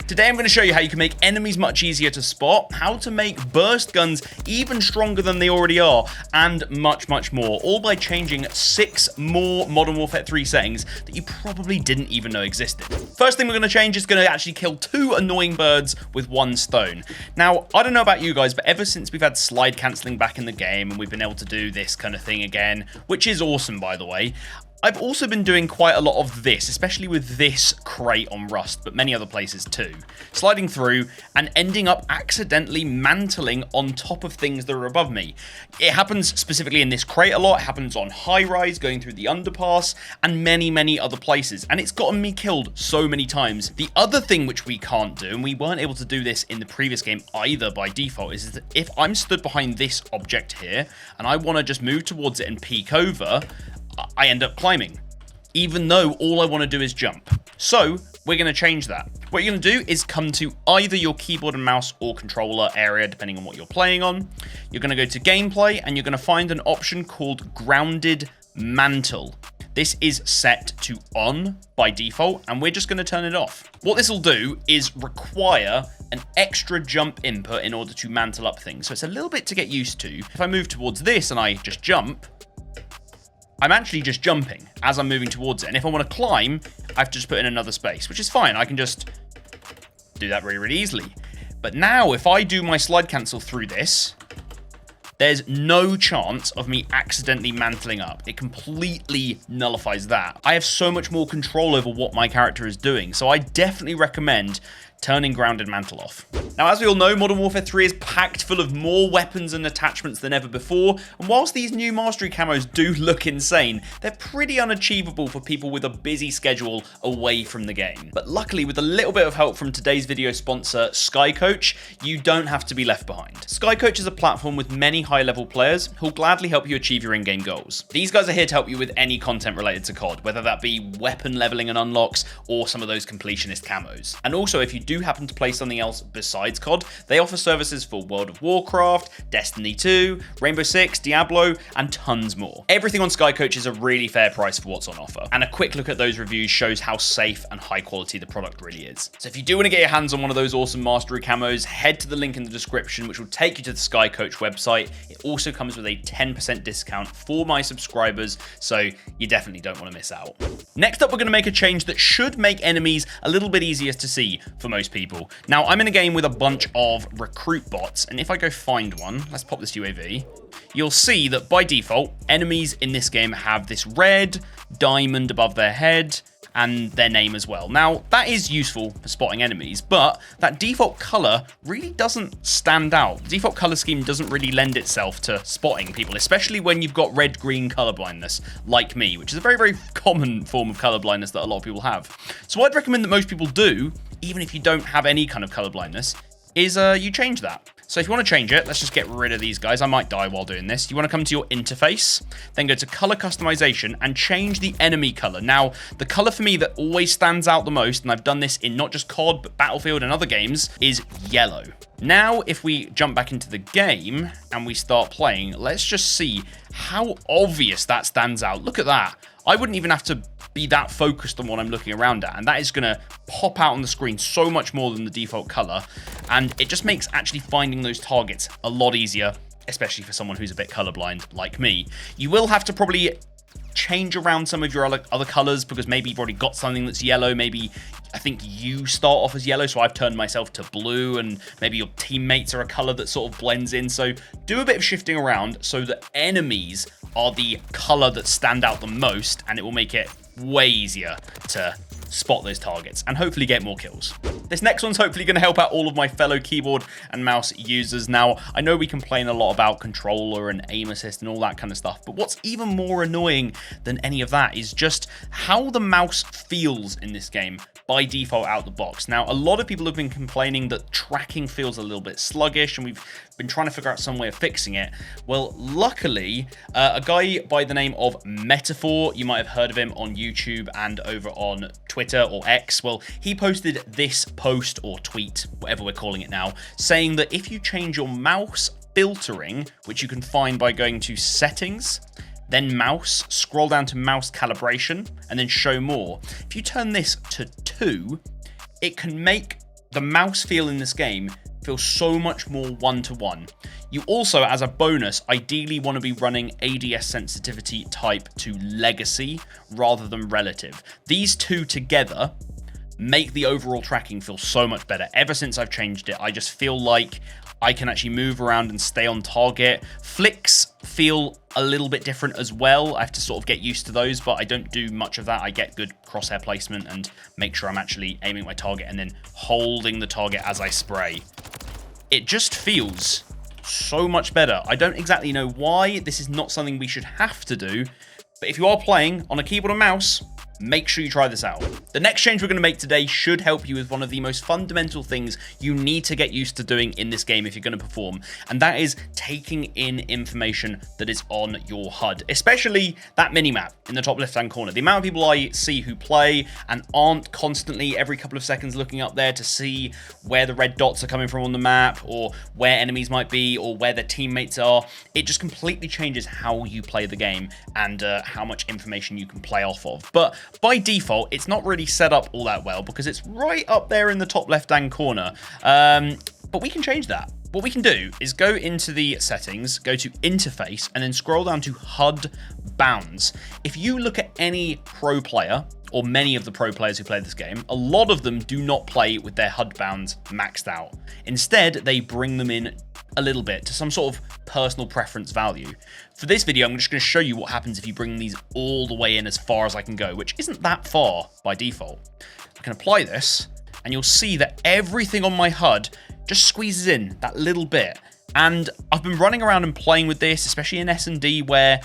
Today I'm going to show you how you can make enemies much easier to spot, how to make burst guns even stronger than they already are, and much more, all by changing 6 more Modern Warfare 3 settings that you probably didn't even know existed. First thing we're going to change is going to actually kill 2 annoying birds with 1 stone. Now, I don't know about you guys, but ever since we've had slide cancelling back in the game and we've been able to do this kind of thing again, which is awesome by the way, I've also been doing quite a lot of this, especially with this crate on Rust, but many other places too. Sliding through and ending up accidentally mantling on top of things that are above me. It happens specifically in this crate a lot, it happens on high-rise, going through the underpass, and many other places, and it's gotten me killed so many times. The other thing which we can't do, and we weren't able to do this in the previous game either by default, is that if I'm stood behind this object here, and I want to just move towards it and peek over, I end up climbing, even though all I want to do is jump. So we're going to change that. What you're going to do is come to either your keyboard and mouse or controller area, depending on what you're playing on. You're going to go to gameplay and you're going to find an option called grounded mantle. This is set to on by default, and we're just going to turn it off. What this will do is require an extra jump input in order to mantle up things. So it's a little bit to get used to. If I move towards this and I just jump, I'm actually just jumping as I'm moving towards it. And if I want to climb, I have to just put in another space, which is fine. I can just do that really easily. But now if I do my slide cancel through this, there's no chance of me accidentally mantling up. It completely nullifies that. I have so much more control over what my character is doing. So I definitely recommend turning grounded mantle off. Now, as we all know, Modern Warfare 3 is packed full of more weapons and attachments than ever before, and whilst these new mastery camos do look insane, they're pretty unachievable for people with a busy schedule away from the game. But luckily, with a little bit of help from today's video sponsor, SkyCoach, you don't have to be left behind. SkyCoach is a platform with many high-level players who'll gladly help you achieve your in-game goals. These guys are here to help you with any content related to COD, whether that be weapon leveling and unlocks, or some of those completionist camos. And also, if you do happen to play something else besides COD, they offer services for World of Warcraft, Destiny 2, Rainbow Six, Diablo, and tons more. Everything on SkyCoach is a really fair price for what's on offer, and a quick look at those reviews shows how safe and high quality the product really is. So if you do want to get your hands on one of those awesome mastery camos, head to the link in the description, which will take you to the SkyCoach website. It also comes with a 10% discount for my subscribers, so you definitely don't want to miss out. Next up, we're going to make a change that should make enemies a little bit easier to see for most people. Now, I'm in a game with a bunch of recruit bots, and if I go find one, let's pop this UAV, you'll see that by default, enemies in this game have this red diamond above their head and their name as well. Now, that is useful for spotting enemies, but that default color really doesn't stand out. The default color scheme doesn't really lend itself to spotting people, especially when you've got red-green color blindness, like me, which is a very common form of color blindness that a lot of people have. So I'd recommend that most people do, even if you don't have any kind of color blindness, is you change that. So if you want to change it, let's just get rid of these guys. I might die while doing this. You want to come to your interface, then go to color customization and change the enemy color. Now, the color for me that always stands out the most, and I've done this in not just COD, but Battlefield and other games, is yellow. Now, if we jump back into the game and we start playing, let's just see how obvious that stands out. Look at that. I wouldn't even have to be that focused on what I'm looking around at, and that is going to pop out on the screen so much more than the default color, and it just makes actually finding those targets a lot easier, especially for someone who's a bit colorblind like me. You will have to probably change around some of your other colors, because maybe you've already got something that's yellow. Maybe I think you start off as yellow, so I've turned myself to blue, and maybe your teammates are a color that sort of blends in. So do a bit of shifting around so that enemies are the color that stand out the most, and it will make it way easier to spot those targets and hopefully get more kills. This next one's hopefully going to help out all of my fellow keyboard and mouse users. Now, I know we complain a lot about controller and aim assist and all that kind of stuff, but what's even more annoying than any of that is just how the mouse feels in this game by default out the box. Now, a lot of people have been complaining that tracking feels a little bit sluggish, and we've been trying to figure out some way of fixing it. Well, luckily, a guy by the name of Metaphor, you might have heard of him on YouTube and over on Twitter or X, well, he posted this post or tweet, whatever we're calling it now, saying that if you change your mouse filtering, which you can find by going to settings, then mouse, scroll down to mouse calibration, and then show more. If you turn this to 2, it can make the mouse feel in this game feels so much more one-to-one. You also, as a bonus, ideally want to be running ADS sensitivity type to legacy rather than relative. These two together make the overall tracking feel so much better. Ever since I've changed it, I just feel like I can actually move around and stay on target. Flicks feel a little bit different as well. I have to sort of get used to those, but I don't do much of that. I get good crosshair placement and make sure I'm actually aiming my target and then holding the target as I spray. It just feels so much better. I don't exactly know why. This is not something we should have to do, but if you are playing on a keyboard and mouse, make sure you try this out. The next change we're going to make today should help you with one of the most fundamental things you need to get used to doing in this game if you're going to perform, and that is taking in information that is on your HUD, especially that minimap in the top left-hand corner. The amount of people I see who play and aren't constantly every couple of seconds looking up there to see where the red dots are coming from on the map, or where enemies might be, or where their teammates are, it just completely changes how you play the game and how much information you can play off of. But by default, it's not really set up all that well because it's right up there in the top left-hand corner. But we can change that. What we can do is go into the settings, go to interface, and then scroll down to HUD bounds. If you look at any pro player, or many of the pro players who play this game, a lot of them do not play with their HUD bounds maxed out. Instead, they bring them in a little bit to some sort of personal preference value. For this video, I'm just going to show you what happens if you bring these all the way in as far as I can go, which isn't that far by default. I can apply this, and you'll see that everything on my HUD just squeezes in that little bit. And I've been running around and playing with this, especially in S&D, where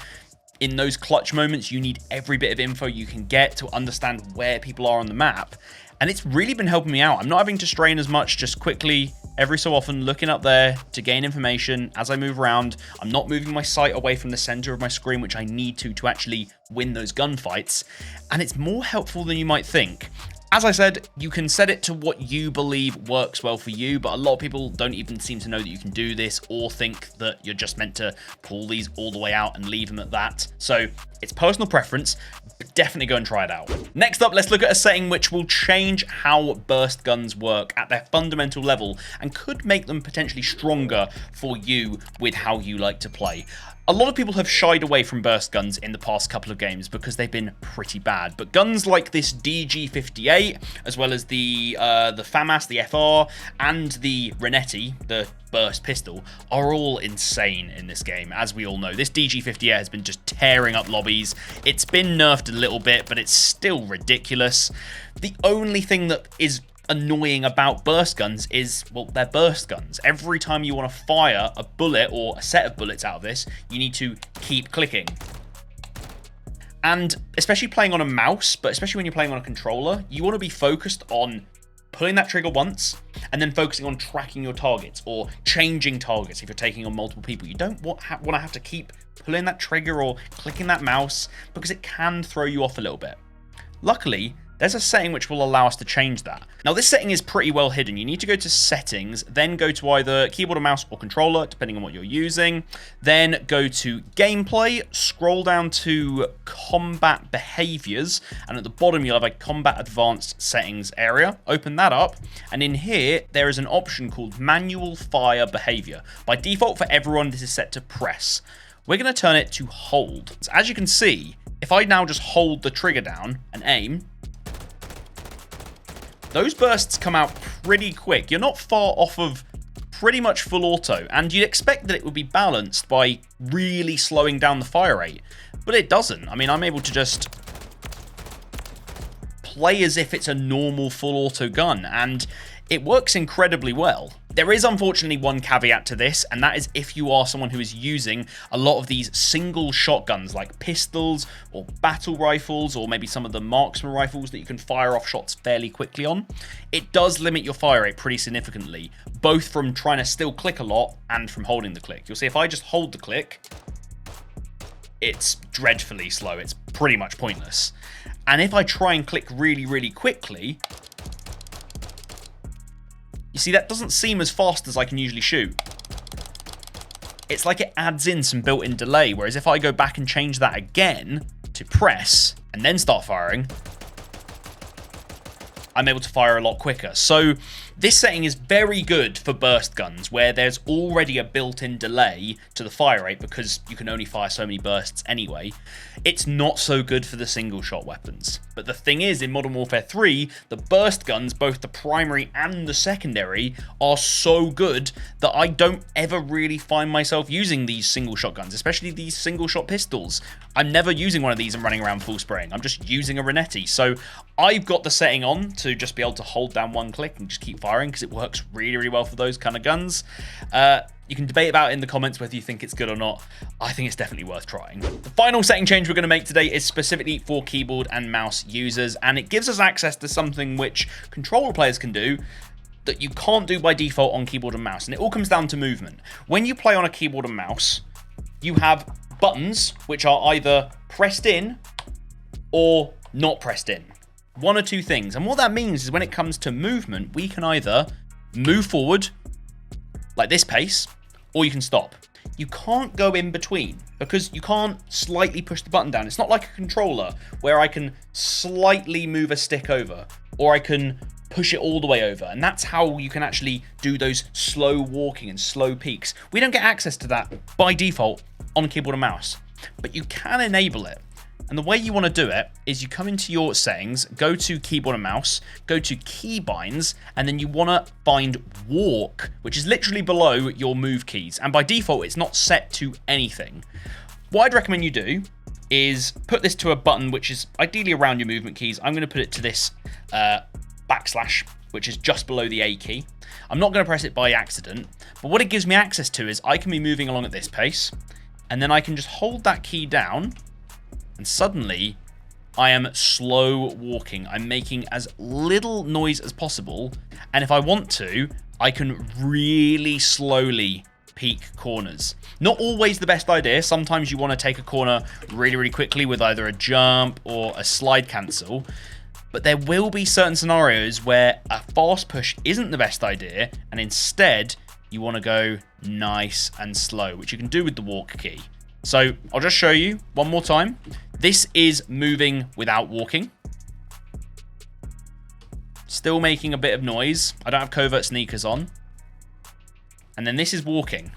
in those clutch moments, you need every bit of info you can get to understand where people are on the map. And it's really been helping me out. I'm not having to strain as much, just quickly, every so often, looking up there to gain information as I move around. I'm not moving my sight away from the center of my screen, which I need to actually win those gunfights. And it's more helpful than you might think. As I said, you can set it to what you believe works well for you, but a lot of people don't even seem to know that you can do this or think that you're just meant to pull these all the way out and leave them at that. So it's personal preference, but definitely go and try it out. Next up, let's look at a setting which will change how burst guns work at their fundamental level and could make them potentially stronger for you with how you like to play. A lot of people have shied away from burst guns in the past couple of games because they've been pretty bad, but guns like this DG58, as well as the FAMAS, the FR, and the Renetti, the burst pistol, are all insane in this game, as we all know. This DG58 has been just tearing up lobbies. It's been nerfed a little bit, but it's still ridiculous. The only thing that is annoying about burst guns is, well, they're burst guns. Every time you want to fire a bullet or a set of bullets out of this, you need to keep clicking. And especially playing on a mouse, but especially when you're playing on a controller, you want to be focused on pulling that trigger once and then focusing on tracking your targets or changing targets if you're taking on multiple people. You don't want to have to keep pulling that trigger or clicking that mouse because it can throw you off a little bit. Luckily, there's a setting which will allow us to change that. Now, this setting is pretty well hidden. You need to go to settings, then go to either keyboard or mouse or controller, depending on what you're using. Then go to gameplay, scroll down to combat behaviors, and at the bottom you'll have a combat advanced settings area. Open that up, and in here there is an option called manual fire behavior. By default for everyone, this is set to press. We're going to turn it to hold. So as you can see, if I now just hold the trigger down and aim, those bursts come out pretty quick. You're not far off of pretty much full auto, and you'd expect that it would be balanced by really slowing down the fire rate, but it doesn't. I mean, I'm able to just play as if it's a normal full auto gun, and it works incredibly well. There is unfortunately one caveat to this, and that is if you are someone who is using a lot of these single shotguns like pistols or battle rifles, or maybe some of the marksman rifles that you can fire off shots fairly quickly on. It does limit your fire rate pretty significantly, both from trying to still click a lot and from holding the click. You'll see if I just hold the click, it's dreadfully slow. It's pretty much pointless. And if I try and click really, really quickly, you see, that doesn't seem as fast as I can usually shoot. It's like it adds in some built-in delay, whereas if I go back and change that again to press and then start firing, I'm able to fire a lot quicker. So this setting is very good for burst guns, where there's already a built-in delay to the fire rate because you can only fire so many bursts anyway. It's not so good for the single shot weapons. But the thing is, in Modern Warfare 3, the burst guns, both the primary and the secondary, are so good that I don't ever really find myself using these single shot guns, especially these single shot pistols. I'm never using one of these and running around full spraying. I'm just using a Renetti. So I've got the setting on to just be able to hold down one click and just keep firing because it works really, really well for those kind of guns. You can debate about it in the comments whether you think it's good or not. I think it's definitely worth trying. The final setting change we're going to make today is specifically for keyboard and mouse users, and it gives us access to something which controller players can do that you can't do by default on keyboard and mouse, and it all comes down to movement. When you play on a keyboard and mouse, you have buttons which are either pressed in or not pressed in. One or two things. And what that means is when it comes to movement, we can either move forward like this pace, or you can stop. You can't go in between because you can't slightly push the button down. It's not like a controller where I can slightly move a stick over or I can push it all the way over. And that's how you can actually do those slow walking and slow peaks. We don't get access to that by default on keyboard and mouse, but you can enable it. And the way you want to do it is you come into your settings, go to keyboard and mouse, go to keybinds, and then you want to find walk, which is literally below your move keys. And by default, it's not set to anything. What I'd recommend you do is put this to a button which is ideally around your movement keys. I'm going to put it to this backslash, which is just below the A key. I'm not going to press it by accident, but what it gives me access to is I can be moving along at this pace, and then I can just hold that key down, and suddenly I am slow walking. I'm making as little noise as possible, and if I want to, I can really slowly peek corners. Not always the best idea. Sometimes you want to take a corner really, really quickly with either a jump or a slide cancel, but there will be certain scenarios where a fast push isn't the best idea, and instead you want to go nice and slow, which you can do with the walk key. So I'll just show you one more time. This is moving without walking. Still making a bit of noise. I don't have covert sneakers on. And then this is walking.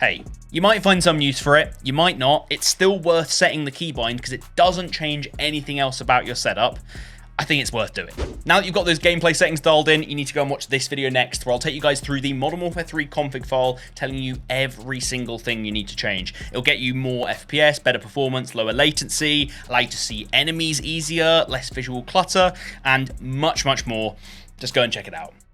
Hey, you might find some use for it. You might not. It's still worth setting the keybind because it doesn't change anything else about your setup. I think it's worth doing. Now that you've got those gameplay settings dialed in, you need to go and watch this video next, where I'll take you guys through the Modern Warfare 3 config file, telling you every single thing you need to change. It'll get you more FPS, better performance, lower latency, allow you to see enemies easier, less visual clutter, and much, much more. Just go and check it out.